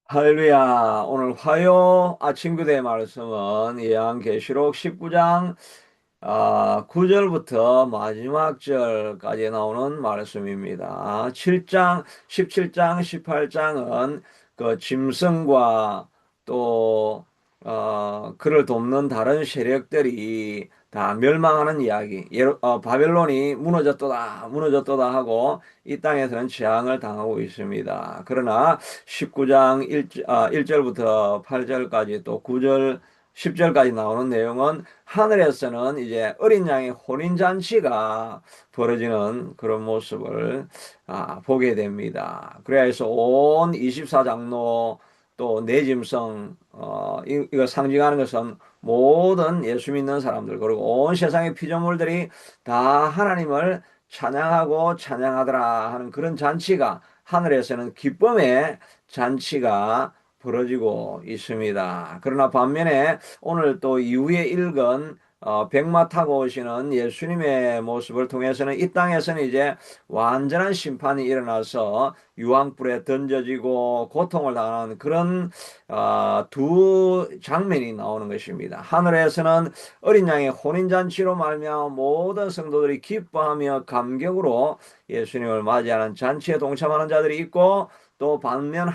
할렐루야. 오늘 화요 아침 교대 말씀은 요한계시록 19장 9절부터 마지막 절까지 나오는 말씀입니다. 17장, 18장은 그 짐승과 또 그를 돕는 다른 세력들이 다 멸망하는 이야기. 바벨론이 무너졌도다 하고 이 땅에서는 재앙을 당하고 있습니다. 그러나 19장 1절부터 8절까지 또 9절 10절까지 나오는 내용은 하늘에서는 이제 어린 양의 혼인잔치가 벌어지는 그런 모습을 보게 됩니다. 그래서 온 24장로 또 내짐승 이거 상징하는 것은 모든 예수 믿는 사람들 그리고 온 세상의 피조물들이 다 하나님을 찬양하고 찬양하더라 하는 그런 잔치가 하늘에서는 기쁨의 잔치가 벌어지고 있습니다. 그러나 반면에 오늘 또 이후에 읽은 백마 타고 오시는 예수님의 모습을 통해서는 이 땅에서는 이제 완전한 심판이 일어나서 유황불에 던져지고 고통을 당하는 그런 두 장면이 나오는 것입니다. 하늘에서는 어린 양의 혼인잔치로 말미암아 모든 성도들이 기뻐하며 감격으로 예수님을 맞이하는 잔치에 동참하는 자들이 있고 또 반면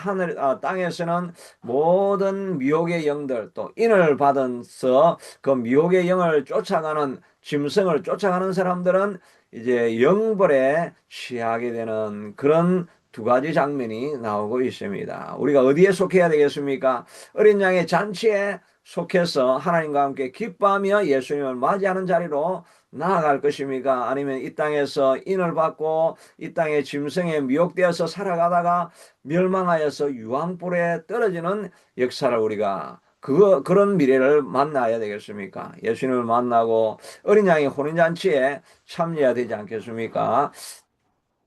땅에서는 모든 미혹의 영들 또 인을 받아서 그 미혹의 영을 쫓아가는 짐승을 쫓아가는 사람들은 이제 영벌에 취하게 되는 그런 두 가지 장면이 나오고 있습니다. 우리가 어디에 속해야 되겠습니까? 어린 양의 잔치에 속해서 하나님과 함께 기뻐하며 예수님을 맞이하는 자리로 나아갈 것입니까? 아니면 이 땅에서 인을 받고 이 땅의 짐승에 미혹되어서 살아가다가 멸망하여서 유황불에 떨어지는 역사를 우리가 그런 미래를 만나야 되겠습니까? 예수님을 만나고 어린 양의 혼인잔치에 참여해야 되지 않겠습니까?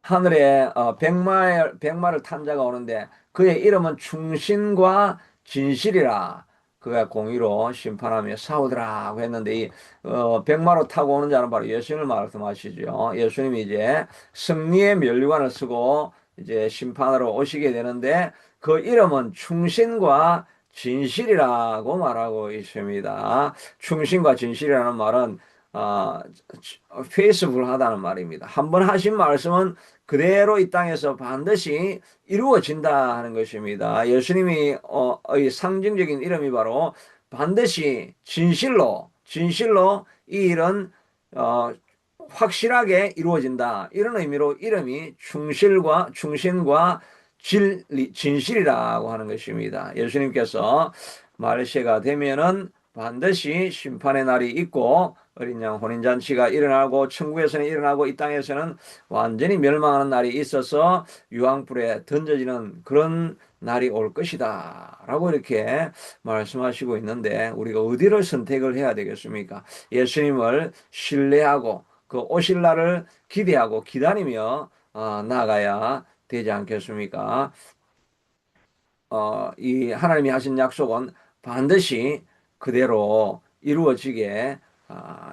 하늘에 백마를 탄 자가 오는데 그의 이름은 충신과 진실이라 그가 공의로 심판하며 싸우더라고 했는데 이 백마로 타고 오는 자는 바로 예수님을 말씀하시죠. 예수님이 이제 승리의 면류관을 쓰고 이제 심판으로 오시게 되는데 그 이름은 충신과 진실이라고 말하고 있습니다. 충신과 진실이라는 말은 아, 페이스불하다는 말입니다. 한번 하신 말씀은 그대로 이 땅에서 반드시 이루어진다 하는 것입니다. 예수님이 이 상징적인 이름이 바로 반드시 진실로 이 일은 어, 확실하게 이루어진다. 이런 의미로 이름이 충신과 진실이라고 하는 것입니다. 예수님께서 말세가 되면은 반드시 심판의 날이 있고 어린 양 혼인잔치가 일어나고 천국에서는 일어나고 이 땅에서는 완전히 멸망하는 날이 있어서 유황불에 던져지는 그런 날이 올 것이다 라고 이렇게 말씀하시고 있는데 우리가 어디를 선택을 해야 되겠습니까? 예수님을 신뢰하고 그 오실 날을 기대하고 기다리며 나아가야 되지 않겠습니까? 이 하나님이 하신 약속은 반드시 그대로 이루어지게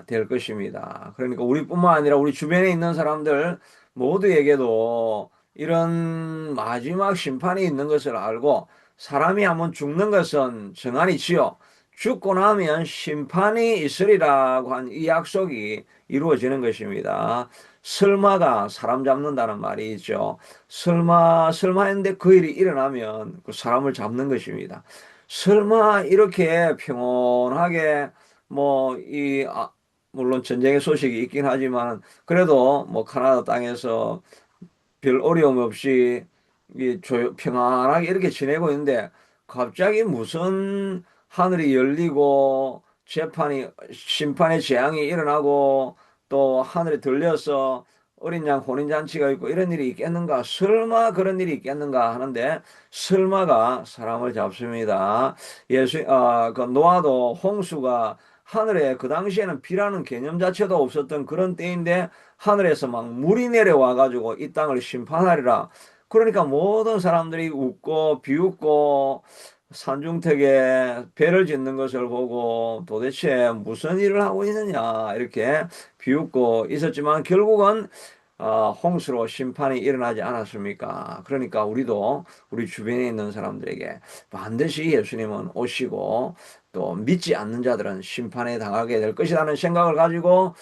될 것입니다. 그러니까 우리뿐만 아니라 우리 주변에 있는 사람들 모두에게도 이런 마지막 심판이 있는 것을 알고 사람이 한번 죽는 것은 정한이지요. 죽고 나면 심판이 있으리라고 한 이 약속이 이루어지는 것입니다. 설마가 사람 잡는다는 말이 있죠. 설마 했는데 그 일이 일어나면 그 사람을 잡는 것입니다. 설마 이렇게 평온하게 물론 전쟁의 소식이 있긴 하지만 그래도 뭐 카나다 땅에서 별 어려움 없이 평안하게 이렇게 지내고 있는데 갑자기 무슨 하늘이 열리고 심판의 재앙이 일어나고 또 하늘에 들려서 어린 양 혼인잔치가 있고 이런 일이 있겠는가? 설마 그런 일이 있겠는가 하는데 설마가 사람을 잡습니다. 그 노아도 홍수가 하늘에 그 당시에는 비라는 개념 자체도 없었던 그런 때인데 하늘에서 막 물이 내려와 가지고 이 땅을 심판하리라. 그러니까 모든 사람들이 웃고 비웃고 산중턱에 배를 짓는 것을 보고 도대체 무슨 일을 하고 있느냐 이렇게 비웃고 있었지만 결국은 홍수로 심판이 일어나지 않았습니까? 그러니까 우리도 우리 주변에 있는 사람들에게 반드시 예수님은 오시고 또 믿지 않는 자들은 심판에 당하게 될 것이라는 생각을 가지고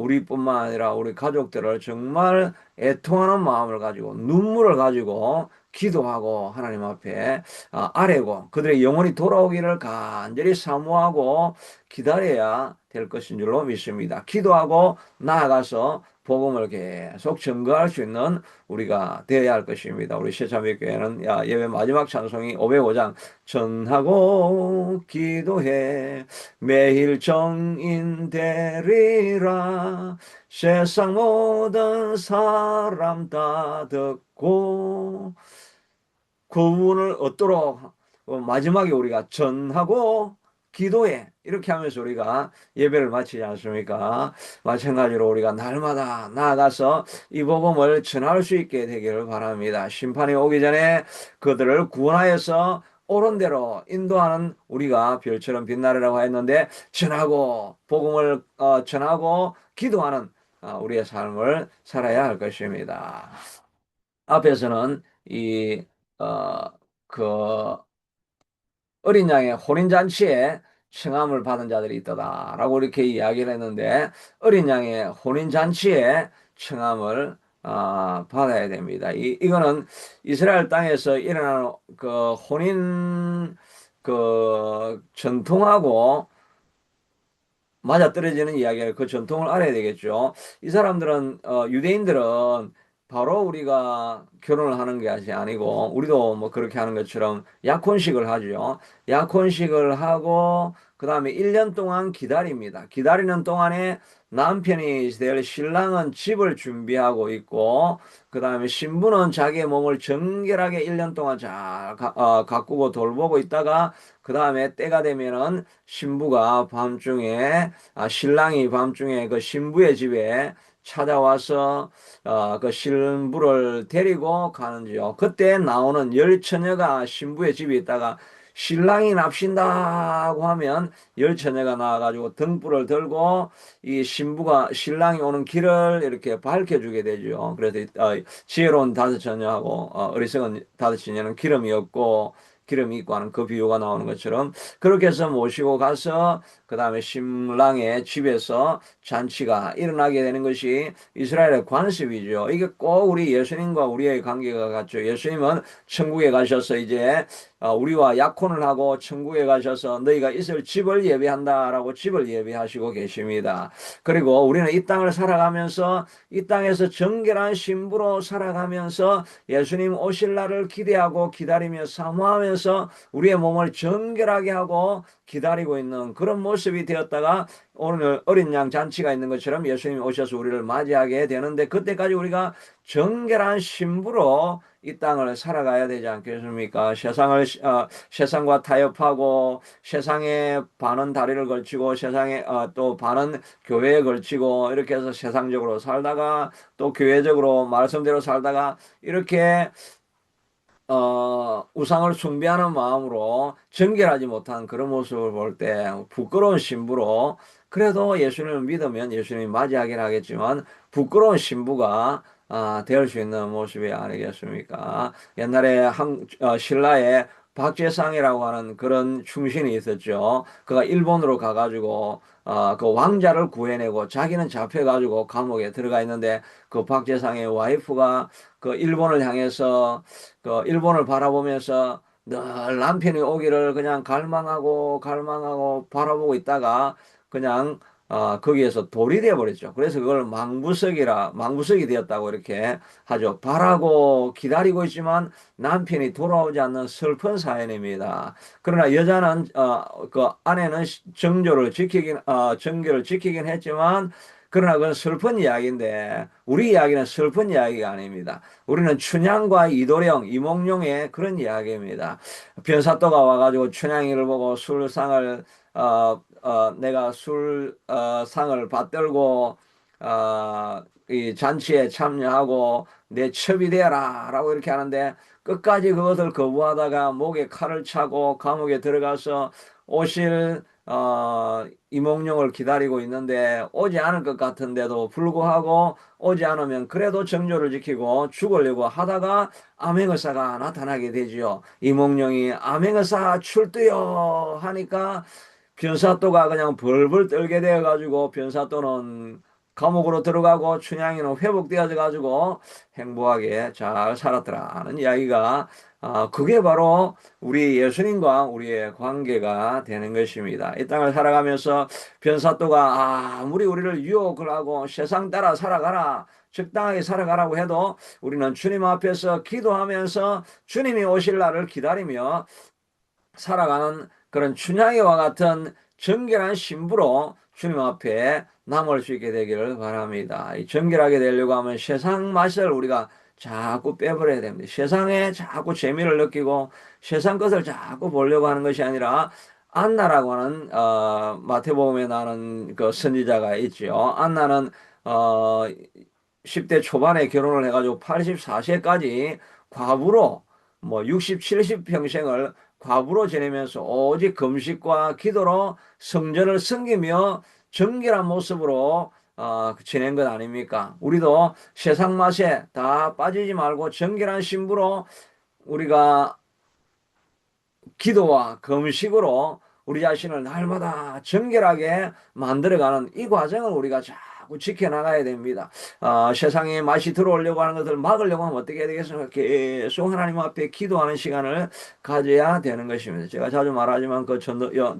우리뿐만 아니라 우리 가족들을 정말 애통하는 마음을 가지고 눈물을 가지고 기도하고 하나님 앞에 아뢰고 그들의 영혼이 돌아오기를 간절히 사모하고 기다려야 될 것인 줄로 믿습니다. 기도하고 나아가서 복음을 계속 증거할 수 있는 우리가 되어야 할 것입니다. 우리 새참교회는 예배 마지막 찬송이 505장 전하고 기도해 매일 정인 되리라 세상 모든 사람 다 듣고 구원을 얻도록 마지막에 우리가 전하고 기도해 이렇게 하면서 우리가 예배를 마치지 않습니까? 마찬가지로 우리가 날마다 나아가서 이 복음을 전할 수 있게 되기를 바랍니다. 심판이 오기 전에 그들을 구원하여서 옳은 대로 인도하는 우리가 별처럼 빛나리라고 했는데 전하고 복음을 전하고 기도하는 우리의 삶을 살아야 할 것입니다. 앞에서는 어, 그 어린 양의 혼인잔치에 청함을 받은 자들이 있다라고 이렇게 이야기를 했는데 어린 양의 혼인잔치에 청함을 받아야 됩니다. 이거는 이스라엘 땅에서 일어나는 그 혼인 그 전통하고 맞아떨어지는 이야기를 그 전통을 알아야 되겠죠. 이 사람들은 유대인들은 바로 우리가 결혼을 하는 것이 아니고 우리도 뭐 그렇게 하는 것처럼 약혼식을 하죠. 약혼식을 하고 그다음에 1년 동안 기다립니다. 기다리는 동안에 남편이 될 신랑은 집을 준비하고 있고 그다음에 신부는 자기의 몸을 정결하게 1년 동안 잘 가꾸고 돌보고 있다가 그다음에 때가 되면은 신부가 밤중에 신랑이 밤중에 그 신부의 집에 찾아와서 그 신부를 데리고 가는지요. 그때 나오는 열 처녀가 신부의 집에 있다가 신랑이 납신다고 하면 열 처녀가 나와가지고 등불을 들고 이 신랑이 오는 길을 이렇게 밝혀주게 되죠. 그래서 지혜로운 다섯 처녀하고 어리석은 다섯 처녀는 기름이 없고 기름이 있고 하는 그 비유가 나오는 것처럼 그렇게 해서 모시고 가서 그 다음에 신랑의 집에서 잔치가 일어나게 되는 것이 이스라엘의 관습이죠. 이게 꼭 우리 예수님과 우리의 관계가 같죠. 예수님은 천국에 가셔서 이제 우리와 약혼을 하고 천국에 가셔서 너희가 있을 집을 예비한다라고 집을 예비하시고 계십니다. 그리고 우리는 이 땅을 살아가면서 이 땅에서 정결한 신부로 살아가면서 예수님 오실 날을 기대하고 기다리며 사모하면서 우리의 몸을 정결하게 하고 기다리고 있는 그런 모습이 되었다가 오늘 어린 양 잔치가 있는 것처럼 예수님이 오셔서 우리를 맞이하게 되는데 그때까지 우리가 정결한 신부로 이 땅을 살아가야 되지 않겠습니까? 세상과 타협하고 세상에 반은 다리를 걸치고 세상에 또 반은 교회에 걸치고 이렇게 해서 세상적으로 살다가 또 교회적으로 말씀대로 살다가 이렇게 우상을 숭배하는 마음으로 정결하지 못한 그런 모습을 볼 때 부끄러운 신부로 그래도 예수님을 믿으면 예수님이 맞이하긴 하겠지만 부끄러운 신부가 될 수 있는 모습이 아니겠습니까? 옛날에 신라에 박재상이라고 하는 그런 충신이 있었죠. 그가 일본으로 가가지고 그 왕자를 구해내고 자기는 잡혀가지고 감옥에 들어가 있는데 그 박재상의 와이프가 그 일본을 향해서 그 일본을 바라보면서 늘 남편이 오기를 그냥 갈망하고 갈망하고 바라보고 있다가 그냥 거기에서 돌이 되어 버렸죠. 그래서 그걸 망부석이 되었다고 이렇게 하죠. 바라고 기다리고 있지만 남편이 돌아오지 않는 슬픈 사연입니다. 그러나 여자는 그 아내는 정교를 지키긴 했지만 그러나 그건 슬픈 이야기인데 우리 이야기는 슬픈 이야기가 아닙니다. 우리는 춘향과 이도령, 이몽룡의 그런 이야기입니다. 변사또가 와가지고 춘향이를 보고 내가 상을 받들고 이 잔치에 참여하고 내 첩이 되어라 라고 이렇게 하는데 끝까지 그것을 거부하다가 목에 칼을 차고 감옥에 들어가서 오실 이몽룡을 기다리고 있는데 오지 않을 것 같은데도 불구하고 오지 않으면 그래도 정조를 지키고 죽으려고 하다가 암행어사가 나타나게 되지요. 이몽룡이 암행어사 출두요 하니까 변사또가 그냥 벌벌 떨게 되어가지고 변사또는 감옥으로 들어가고 춘향이는 회복되어져 가지고 행복하게 잘 살았더라 하는 이야기가 그게 바로 우리 예수님과 우리의 관계가 되는 것입니다. 이 땅을 살아가면서 변사또가 아무리 우리를 유혹을 하고 세상 따라 살아가라 적당하게 살아가라고 해도 우리는 주님 앞에서 기도하면서 주님이 오실 날을 기다리며 살아가는 그런 춘향이와 같은 정결한 신부로 주님 앞에 남을 수 있게 되기를 바랍니다. 이 정결하게 되려고 하면 세상 맛을 우리가 자꾸 빼버려야 됩니다. 세상에 자꾸 재미를 느끼고 세상 것을 자꾸 보려고 하는 것이 아니라 안나라고 하는 마태복음에 나오는 그 선지자가 있지요. 안나는 어 10대 초반에 결혼을 해가지고 84세까지 과부로 뭐 60, 70 평생을 과부로 지내면서 오직 금식과 기도로 성전을 섬기며 정결한 모습으로 지낸 것 아닙니까? 우리도 세상 맛에 다 빠지지 말고 정결한 신부로 우리가 기도와 금식으로 우리 자신을 날마다 정결하게 만들어가는 이 과정을 우리가 자꾸 지켜나가야 됩니다. 세상에 맛이 들어오려고 하는 것을 막으려고 하면 어떻게 해야 되겠습니까? 계속 하나님 앞에 기도하는 시간을 가져야 되는 것입니다. 제가 자주 말하지만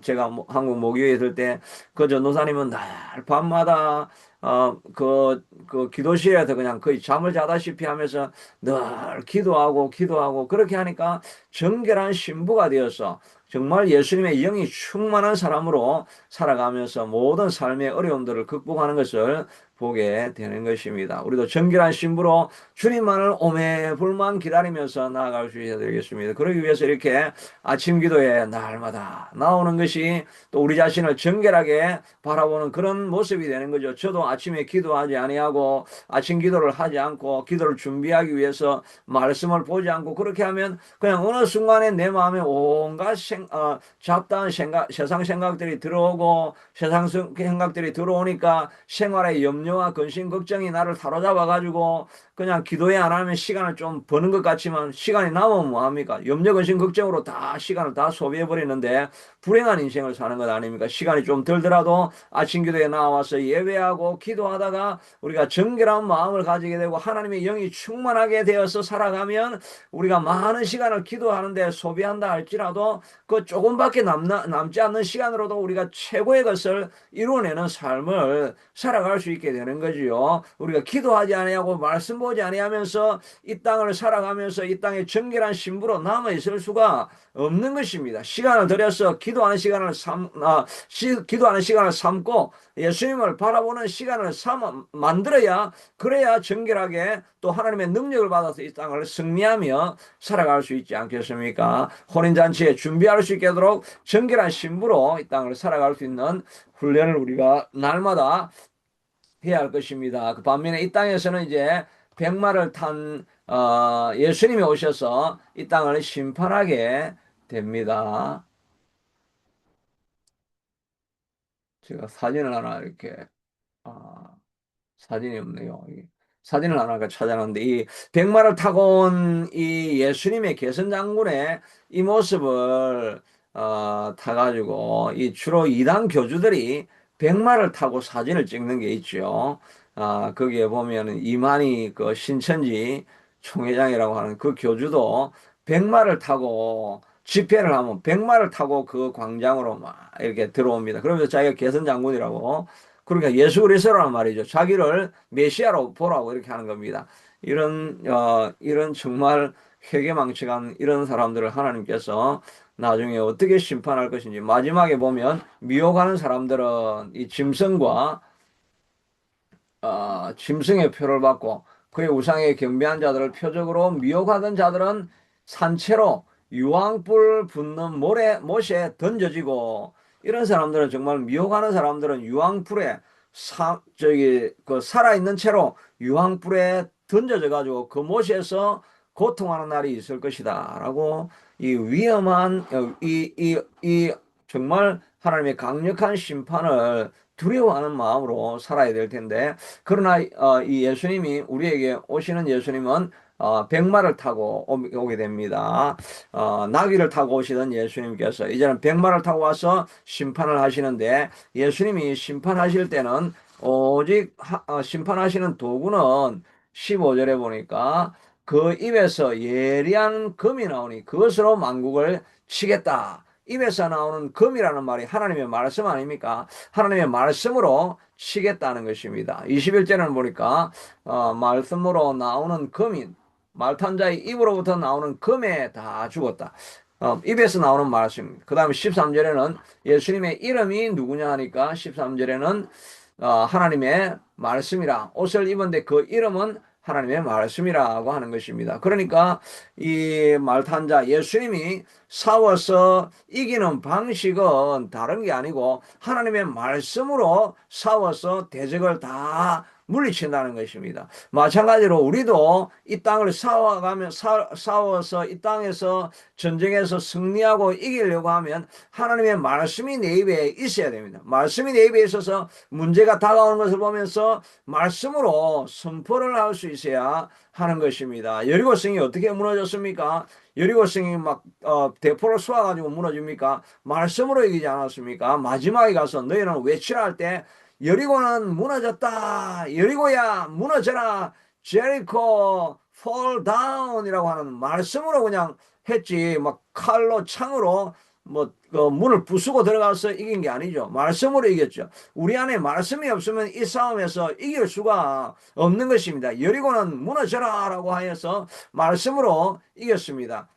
제가 한국 모교에 있을 때 그 전도사님은 날 밤마다 그 기도실에서 그냥 거의 잠을 자다시피 하면서 늘 기도하고 그렇게 하니까 정결한 신부가 되어서 정말 예수님의 영이 충만한 사람으로 살아가면서 모든 삶의 어려움들을 극복하는 것을 보게 되는 것입니다. 우리도 정결한 신부로 주님만을 오매불만 기다리면서 나아갈 수 있어야 되겠습니다. 그러기 위해서 이렇게 아침 기도에 날마다 나오는 것이 또 우리 자신을 정결하게 바라보는 그런 모습이 되는 거죠. 저도 아침에 기도하지 아니하고 아침 기도를 하지 않고 기도를 준비하기 위해서 말씀을 보지 않고 그렇게 하면 그냥 어느 순간에 내 마음에 온갖 잡다한 세상 생각들이 들어오고 세상 생각들이 들어오니까 생활의 염려와 근심, 걱정이 나를 사로잡아가지고 그냥 기도에 안 하면 시간을 좀 버는 것 같지만 시간이 남으면 뭐합니까? 염려, 근심, 걱정으로 다 시간을 다 소비해버리는데 불행한 인생을 사는 것 아닙니까? 시간이 좀 들더라도 아침 기도에 나와서 예배하고 기도하다가 우리가 정결한 마음을 가지게 되고 하나님의 영이 충만하게 되어서 살아가면 우리가 많은 시간을 기도하는데 소비한다 할지라도 그 조금밖에 남지 않는 시간으로도 우리가 최고의 것을 이루어내는 삶을 살아갈 수 있게 되는 거지요. 우리가 기도하지 아니하고 말씀 보지 아니하면서 이 땅을 살아가면서 이 땅에 정결한 신부로 남아 있을 수가 없는 것입니다. 시간을 들여서 기도하는 시간을 삼고 예수님을 바라보는 시간을 만들어야 그래야 정결하게 또 하나님의 능력을 받아서 이 땅을 승리하며 살아갈 수 있지 않겠습니까? 혼인잔치에 준비할 수 있게 하도록 정결한 신부로 이 땅을 살아갈 수 있는 훈련을 우리가 날마다 해야 할 것입니다. 그 반면에 이 땅에서는 이제 백마를 탄 예수님이 오셔서 이 땅을 심판하게 됩니다. 제가 사진을 하나 이렇게 아, 사진이 없네요. 사진을 하나 찾아놨는데 이 백마를 타고 온 이 예수님의 개선장군의 이 모습을 타가지고 이 주로 이단 교주들이 백마를 타고 사진을 찍는 게 있죠. 거기에 보면은 이만희 그 신천지 총회장이라고 하는 그 교주도 백마를 타고 집회를 하면 백마를 타고 그 광장으로 막 이렇게 들어옵니다. 그러면서 자기가 개선장군이라고 그러니까 예수 그리스도란 말이죠. 자기를 메시아로 보라고 이렇게 하는 겁니다. 이런 정말 회개망측한 이런 사람들을 하나님께서 나중에 어떻게 심판할 것인지 마지막에 보면 미혹하는 사람들은 이 짐승의 표를 받고 그의 우상에 경배한 자들을 표적으로 미혹하던 자들은 산채로 유황불 붙는 못에 던져지고 이런 사람들은 정말 미혹하는 사람들은 유황불에 살아있는 채로 유황불에 던져져 가지고 그 못에서 고통하는 날이 있을 것이다 라고 이 위험한 이 정말 하나님의 강력한 심판을 두려워하는 마음으로 살아야 될 텐데, 그러나 이 예수님이 우리에게 오시는 예수님은 백마를 타고 오게 됩니다. 나귀를 타고 오시던 예수님께서 이제는 백마를 타고 와서 심판을 하시는데, 예수님이 심판하실 때는 오직 심판하시는 도구는 15절에 보니까 그 입에서 예리한 금이 나오니 그것으로 만국을 치겠다. 입에서 나오는 금이라는 말이 하나님의 말씀 아닙니까? 하나님의 말씀으로 치겠다는 것입니다. 21절에는 보니까 말씀으로 나오는 금이 말탄 자의 입으로부터 나오는 금에 다 죽었다. 입에서 나오는 말씀. 그 다음에 13절에는 예수님의 이름이 누구냐 하니까 13절에는 하나님의 말씀이라. 옷을 입은데 그 이름은 하나님의 말씀이라고 하는 것입니다. 그러니까 이 말탄자 예수님이 싸워서 이기는 방식은 다른 게 아니고 하나님의 말씀으로 싸워서 대적을 다 물리친다는 것입니다. 마찬가지로 우리도 이 땅을 싸워서 이 땅에서 전쟁에서 승리하고 이기려고 하면 하나님의 말씀이 내 입에 있어야 됩니다. 말씀이 내 입에 있어서 문제가 다가오는 것을 보면서 말씀으로 선포를 할 수 있어야 하는 것입니다. 여리고성이 어떻게 무너졌습니까? 여리고성이 막 대포를 쏘아가지고 무너집니까? 말씀으로 이기지 않았습니까? 마지막에 가서 너희는 외치라 할 때 여리고는 무너졌다. 여리고야 무너져라. 제리코 fall down이라고 하는 말씀으로 그냥 했지. 막 칼로 창으로 문을 부수고 들어가서 이긴 게 아니죠. 말씀으로 이겼죠. 우리 안에 말씀이 없으면 이 싸움에서 이길 수가 없는 것입니다. 여리고는 무너져라 라고 하여서 말씀으로 이겼습니다.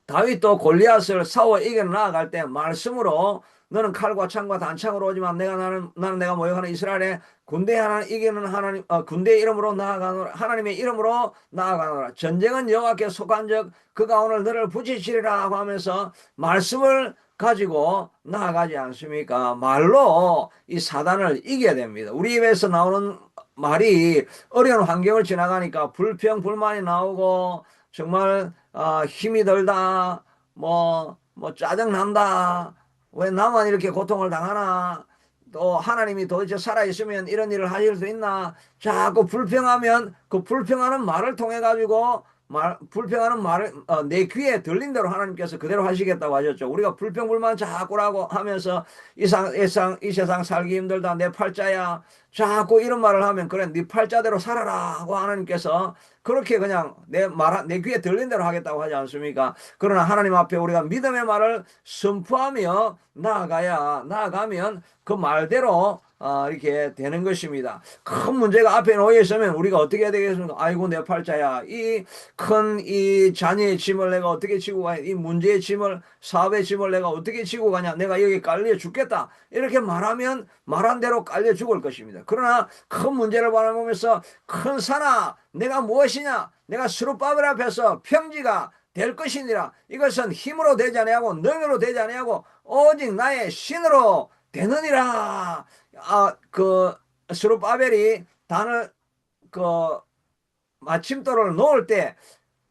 다윗도 골리앗을 싸워 이겨 나아갈 때 말씀으로 너는 칼과 창과 단창으로 오지만 나는 내가 모욕하는 이스라엘의 군대 하나 이기는 하나님 군대의 이름으로 나아가노라. 하나님의 이름으로 나아가노라. 전쟁은 여호와께 속한즉 그가 오늘 너를 부딪히리라 하면서 말씀을 가지고 나아가지 않습니까? 말로 이 사단을 이겨야 됩니다. 우리 입에서 나오는 말이 어려운 환경을 지나가니까 불평 불만이 나오고 정말 힘이 들다 뭐 짜증 난다. 왜 나만 이렇게 고통을 당하나? 또 하나님이 도대체 살아있으면 이런 일을 하실 수 있나? 자꾸 불평하면 그 불평하는 말을 통해 가지고 불평하는 말을 내 귀에 들린 대로 하나님께서 그대로 하시겠다고 하셨죠. 우리가 불평불만 자꾸라고 하면서 이 세상 살기 힘들다. 내 팔자야. 자꾸 이런 말을 하면 그래 네 팔자대로 살아라 하고 하나님께서 그렇게 그냥 내 귀에 들린 대로 하겠다고 하지 않습니까? 그러나 하나님 앞에 우리가 믿음의 말을 선포하며 나아가면 그 말대로 이렇게 되는 것입니다. 큰 문제가 앞에 놓여 있으면 우리가 어떻게 해야 되겠습니까? 아이고 내 팔자야. 이 자녀의 짐을 내가 어떻게 지고 가냐? 이 문제의 짐을 사업의 짐을 내가 어떻게 지고 가냐? 내가 여기 깔려 죽겠다. 이렇게 말하면 말한 대로 깔려 죽을 것입니다. 그러나 큰 문제를 바라보면서 큰 산아 내가 무엇이냐? 내가 스룹바벨 앞에서 평지가 될 것이니라. 이것은 힘으로 되지 아니하고 능력으로 되지 아니하고 오직 나의 신으로 되느니라. 스룹바벨이 단을 마침돌을 놓을 때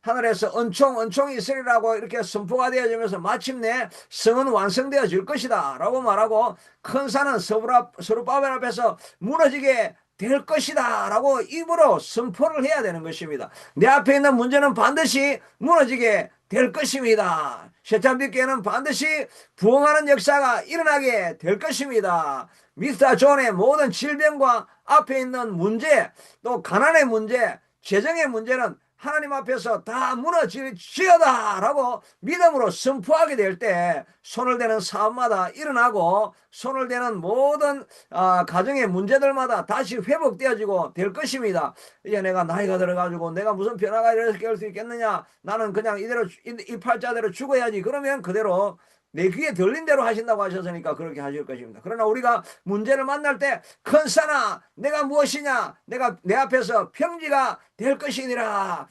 하늘에서 은총이 있으리라고 이렇게 선포가 되어지면서 마침내 성은 완성되어질 것이다 라고 말하고 큰 산은 스룹바벨 앞에서 무너지게 될 것이다 라고 입으로 선포를 해야 되는 것입니다. 내 앞에 있는 문제는 반드시 무너지게 될 것입니다. 셰찬빛교회는 반드시 부흥하는 역사가 일어나게 될 것입니다. 미스터 존의 모든 질병과 앞에 있는 문제, 또 가난의 문제, 재정의 문제는 하나님 앞에서 다 무너질지어다 라고 믿음으로 선포하게 될 때 손을 대는 사업마다 일어나고 손을 대는 모든 가정의 문제들마다 다시 회복되어지고 될 것입니다. 이제 내가 나이가 들어가지고 내가 무슨 변화가 일어날 수 있겠느냐, 나는 그냥 이대로 이 팔자대로 죽어야지. 그러면 그대로 내 귀에 들린 대로 하신다고 하셨으니까 그렇게 하실 것입니다. 그러나 우리가 문제를 만날 때 큰 산아 내가 무엇이냐, 내가 내 앞에서 평지가 될 것이니라.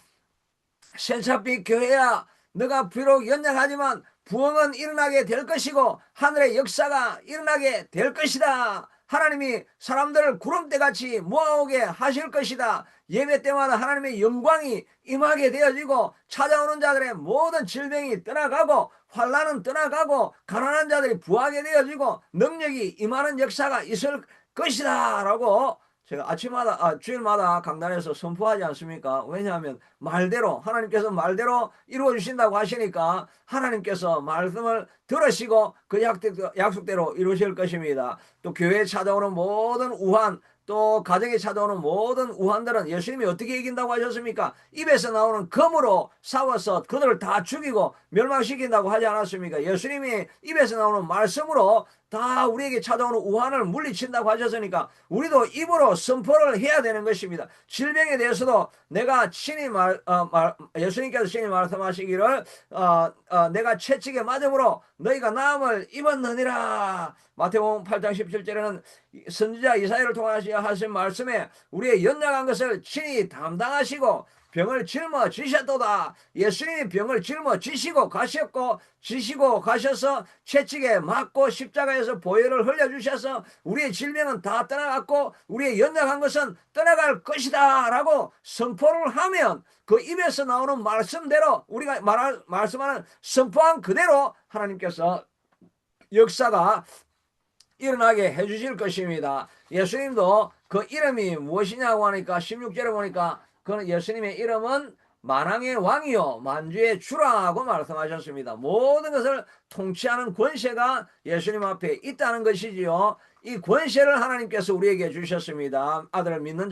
센사빛 교회야 너가 비록 연약하지만 부흥은 일어나게 될 것이고 하늘의 역사가 일어나게 될 것이다. 하나님이 사람들을 구름대같이 모아오게 하실 것이다. 예배 때마다 하나님의 영광이 임하게 되어지고 찾아오는 자들의 모든 질병이 떠나가고 환난은 떠나가고 가난한 자들이 부하게 되어지고 능력이 임하는 역사가 있을 것이다 라고 제가 아침마다 주일마다 강단에서 선포하지 않습니까? 왜냐하면 말대로 하나님께서 말대로 이루어 주신다고 하시니까 하나님께서 말씀을 들으시고 그 약속대로 이루실 것입니다. 또 교회에 찾아오는 모든 우한, 또 가정에 찾아오는 모든 우한들은 예수님이 어떻게 이긴다고 하셨습니까? 입에서 나오는 검으로 싸워서 그들을 다 죽이고 멸망시킨다고 하지 않았습니까? 예수님이 입에서 나오는 말씀으로 다 우리에게 찾아오는 우환을 물리친다고 하셨으니까 우리도 입으로 선포를 해야 되는 것입니다. 질병에 대해서도 내가 친히 예수님께서 친히 말씀하시기를 내가 채찍에 맞음으로 너희가 나음을 입었느니라. 마태복음 8장 17절에는 선지자 이사야를 통하여 하신 말씀에 우리의 연약한 것을 친히 담당하시고 병을 짊어지셨도다. 예수님이 병을 짊어지시고 가셨고 지시고 가셔서 채찍에 맞고 십자가에서 보혈을 흘려주셔서 우리의 질병은 다 떠나갔고 우리의 연약한 것은 떠나갈 것이다 라고 선포를 하면 그 입에서 나오는 말씀대로 우리가 말씀하는 선포한 그대로 하나님께서 역사가 일어나게 해주실 것입니다. 예수님도 그 이름이 무엇이냐고 하니까 16절에 보니까 그는 예수님의 이름은 만왕의 왕이요 만주의 주라고 말씀하셨습니다. 모든 것을 통치하는 권세가 예수님 앞에 있다는 것이지요. 이 권세를 하나님께서 우리에게 주셨습니다. 아들을 믿는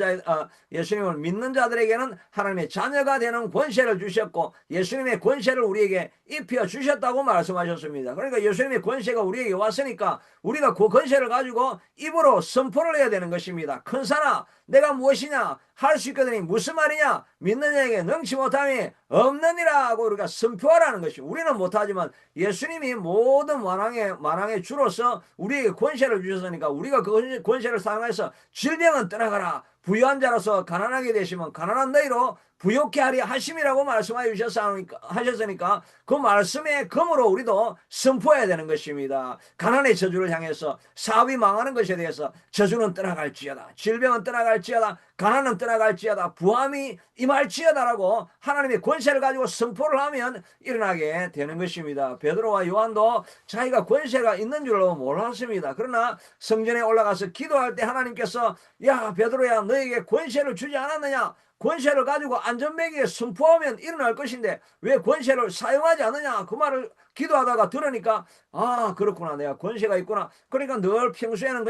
예수님을 믿는 자들에게는 하나님의 자녀가 되는 권세를 주셨고 예수님의 권세를 우리에게 입혀 주셨다고 말씀하셨습니다. 그러니까 예수님의 권세가 우리에게 왔으니까 우리가 그 권세를 가지고 입으로 선포를 해야 되는 것입니다. 큰 산아 내가 무엇이냐 할 수 있거든요. 무슨 말이냐 믿는 자에게 능치 못함이 없느니라 하고 우리가 선포하라는 것이 우리는 못하지만 예수님이 모든 만왕의 주로서 우리에게 권세를 주셨으니까 우리가 그 권세를 사용해서 질병은 떠나가라. 부유한 자로서 가난하게 되시면 가난한 너희로 부욕케 하리 하심이라고 말씀하여 하셨으니까 그 말씀의 검으로 우리도 선포해야 되는 것입니다. 가난의 저주를 향해서 사업이 망하는 것에 대해서 저주는 떠나갈지어다. 질병은 떠나갈지어다. 가난은 떠나갈지어다. 부함이 임할지어다라고 하나님의 권세를 가지고 선포를 하면 일어나게 되는 것입니다. 베드로와 요한도 자기가 권세가 있는 줄로 몰랐습니다. 그러나 성전에 올라가서 기도할 때 하나님께서 야 베드로야 너에게 권세를 주지 않았느냐? 권세를 가지고 안전뱅이에 선포하면 일어날 것인데 왜 권세를 사용하지 않느냐 그 말을 기도하다가 들으니까 아 그렇구나 내가 권세가 있구나. 그러니까 늘 평소에는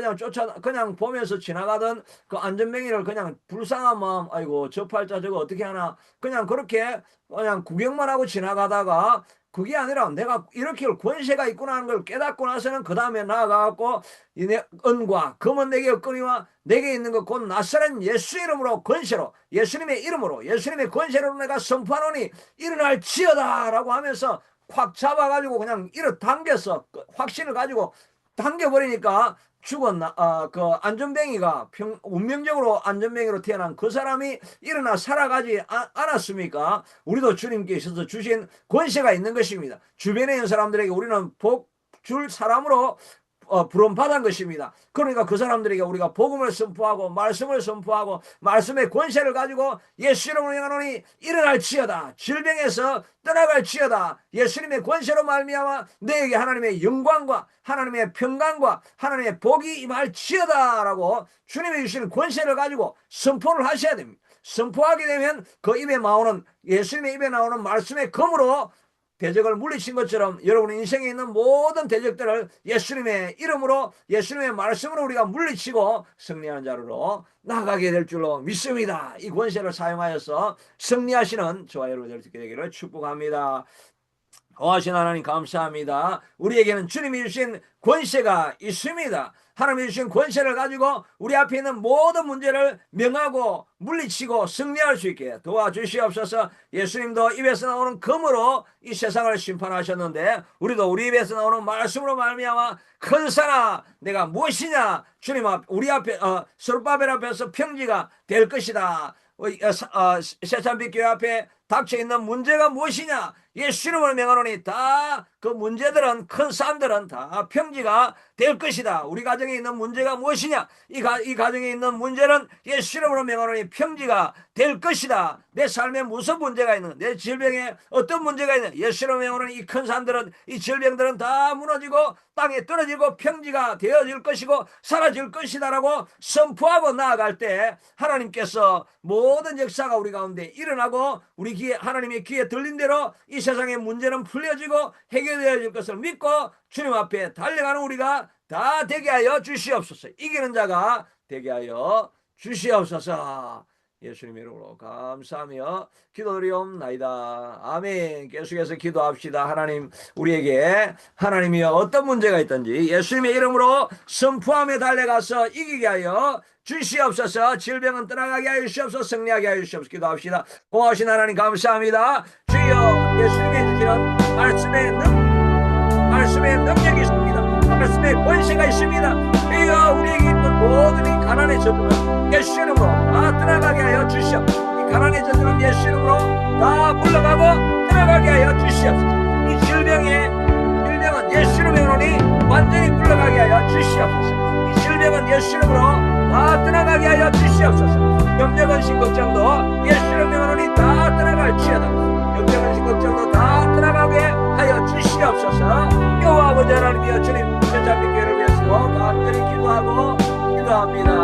그냥 보면서 지나가던 그 안전뱅이를 그냥 불쌍한 마음 아이고 저 팔자 저거 어떻게 하나 그냥 그렇게 그냥 구경만 하고 지나가다가 그게 아니라 내가 이렇게 권세가 있구나 하는 걸 깨닫고 나서는 그 다음에 나아가갖고 은과 금은 내게 없거니와 내게 있는 것 곧 나사렛 예수 이름으로 권세로 예수님의 이름으로 예수님의 권세로 내가 선포하노니 일어날지어다 라고 하면서 확 잡아가지고 그냥 당겨서 확신을 가지고 당겨버리니까 그 안전뱅이가 운명적으로 안전뱅이로 태어난 그 사람이 일어나 살아가지 않았습니까? 우리도 주님께 있어서 주신 권세가 있는 것입니다. 주변에 있는 사람들에게 우리는 복 줄 사람으로 부름받은 것입니다. 그러니까 그 사람들에게 우리가 복음을 선포하고 말씀을 선포하고 말씀의 권세를 가지고 예수 이름으로 행하노니 일어날지어다. 질병에서 떠나갈지어다. 예수님의 권세로 말미암아 너에게 하나님의 영광과 하나님의 평강과 하나님의 복이 임할지어다 라고 주님이 주시는 권세를 가지고 선포를 하셔야 됩니다. 선포하게 되면 그 입에 나오는 예수님의 입에 나오는 말씀의 검으로 대적을 물리친 것처럼 여러분의 인생에 있는 모든 대적들을 예수님의 이름으로 예수님의 말씀으로 우리가 물리치고 승리하는 자로 나가게 될 줄로 믿습니다. 이 권세를 사용하여서 승리하시는 저와 여러분들 듣게 되기를 축복합니다. 거하신 하나님 감사합니다. 우리에게는 주님이 주신 권세가 있습니다. 하나님이 주신 권세를 가지고 우리 앞에 있는 모든 문제를 명하고 물리치고 승리할 수 있게 도와주시옵소서. 예수님도 입에서 나오는 검으로 이 세상을 심판하셨는데 우리도 우리 입에서 나오는 말씀으로 말미암아 큰 산아 내가 무엇이냐 주님 앞 우리 앞에 스룹바벨 앞에서 평지가 될 것이다. 새찬빛 교회 앞에 닥쳐있는 문제가 무엇이냐 예수 이름으로 명하노니 다 그 문제들은, 큰 싸움들은 다 평지가 될 것이다. 우리 가정에 있는 문제가 무엇이냐? 이 가정에 있는 문제는 예수 이름으로 명하노니 평지가 될 것이다. 내 삶에 무슨 문제가 있는, 내 질병에 어떤 문제가 있는, 예수 이름으로 명하노니 이 큰 산들은, 이 질병들은 다 무너지고 땅에 떨어지고 평지가 되어질 것이고 사라질 것이다라고 선포하고 나아갈 때 하나님께서 모든 역사가 우리 가운데 일어나고 우리 귀에, 하나님의 귀에 들린 대로 이 세상의 문제는 풀려지고 해결되어질 것을 믿고 주님 앞에 달려가는 우리가 다 되게 하여 주시옵소서. 이기는 자가 되게 하여 주시옵소서. 예수님의 이름으로 감사하며 기도드리옵나이다. 아멘. 계속해서 기도합시다. 하나님, 우리에게 하나님이 어떤 문제가 있든지 예수님의 이름으로 선포하며 달려가서 이기게 하여 주시옵소서. 질병은 떠나가게 하여 주시옵소서. 승리하게 하여 주시옵소서. 기도합시다. 고마우신 하나님 감사합니다. 주여, 예수님이 주시는 말씀의 능력이 있습니다. 말씀의 권세가 있습니다. 주여, 우리에게 있는 모든 이 가난의 저주는 예수 이름으로 다 떠나가게 하여 주시옵소서. 이 가난의 저주는 예수 이름으로 다 물러가고 떠나가게 하여 주시옵소서. 이 질병은 예수 이름으로 완전히 물러가게 하여 주시옵소서. 이 질병은 예수 이름으로 다 떠나가게 하여 주시옵소서. 염려근심 걱정도 예수 이름으로 다 떠나갈지어다. 염려근심 걱정도 다 떠나가게 하여 주시옵소서. 여호와 아버지 하나님이여, 주님 천창교 교회를 위해서 간절히 기도합니다.